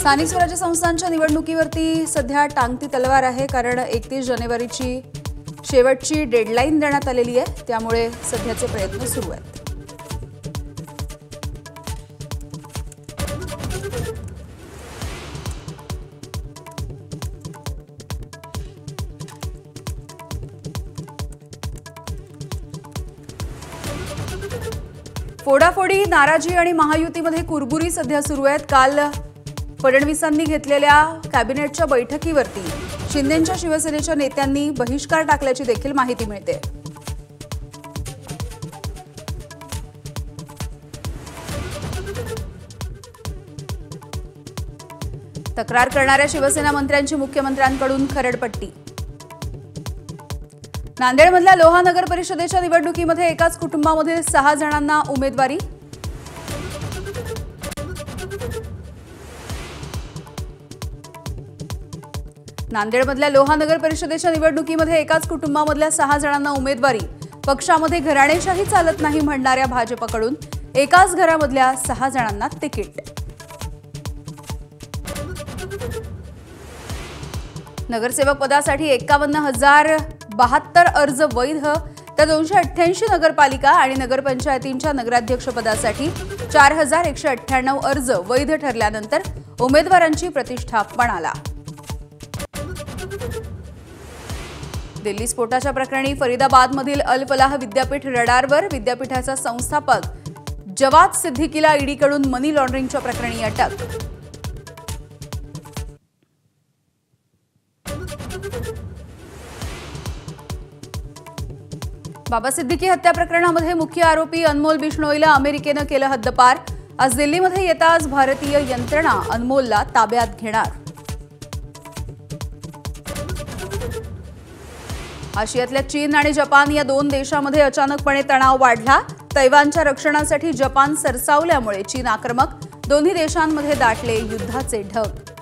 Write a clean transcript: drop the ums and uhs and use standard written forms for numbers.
स्थानिक स्वराज्य संस्थांच्या निवडणुकीवरती सध्या टांगती तलवार आहे, कारण 31 जानेवारीची शेवटची डेडलाईन देण्यात आलेली आहे। त्यामुळे सध्याचे प्रयत्न सुरू आहेत। फोडाफोडी, नाराजी आणि महायुतीमध्ये कुरबुरी सध्या सुरू आहेत। काल फडणवीसांनी घेतलेल्या कॅबिनेटच्या बैठकीवरती शिंदेंच्या शिवसेनेच्या नेत्यांनी बहिष्कार टाकल्याची देखील माहिती मिळते। तक्रार करणाऱ्या शिवसेना मंत्र्यांची मुख्यमंत्र्यांकडून खरडपट्टी। नांदेडमधल्या लोहा नगर परिषदेच्या निवडणुकीमध्ये एकाच कुटुंबामधील 6 जणांना उमेदवारी। नांदेडमधल्या लोहा नगर परिषदेच्या निवडणुकीमध्ये एकाच कुटुंबामधल्या 6 जणांना उमेदवारी। पक्षामध्ये घराणेशाही चालत नाही म्हणणाऱ्या भाजपकडून एकाच घरामधल्या 6 जणांना तिकीट। नगरसेवक पदासाठी 51,072 अर्ज वैध, तर 288 नगरपालिका आणि नगरपंचायतींच्या नगराध्यक्ष पदासाठी 4,198 अर्ज वैध ठरल्यानंतर उमेदवारांची प्रतिष्ठा पणाला। दिल्ली स्फोटाच्या प्रकरणी फरीदाबादमधील अल फलाह विद्यापीठ रडारवर। विद्यापीठाचा संस्थापक जवाद सिद्दीकीला ईडीकडून मनी लॉन्ड्रिंगच्या प्रकरणी अटक। बाबा सिद्दीकी हत्या प्रकरणामध्ये मुख्य आरोपी अनमोल बिश्नोईला अमेरिकेनं केलं हद्दपार। आज दिल्लीमध्ये येताच भारतीय यंत्रणा अनमोलला ताब्यात घेणार। आशियातल्या चीन आणि जपान या 2 देशांमध्ये अचानकपणे तणाव वाढला। तैवानच्या रक्षणासाठी जपान सरसावल्यामुळे चीन आक्रमक। दोन्ही देशांमध्ये दाटले युद्धाचे ढग।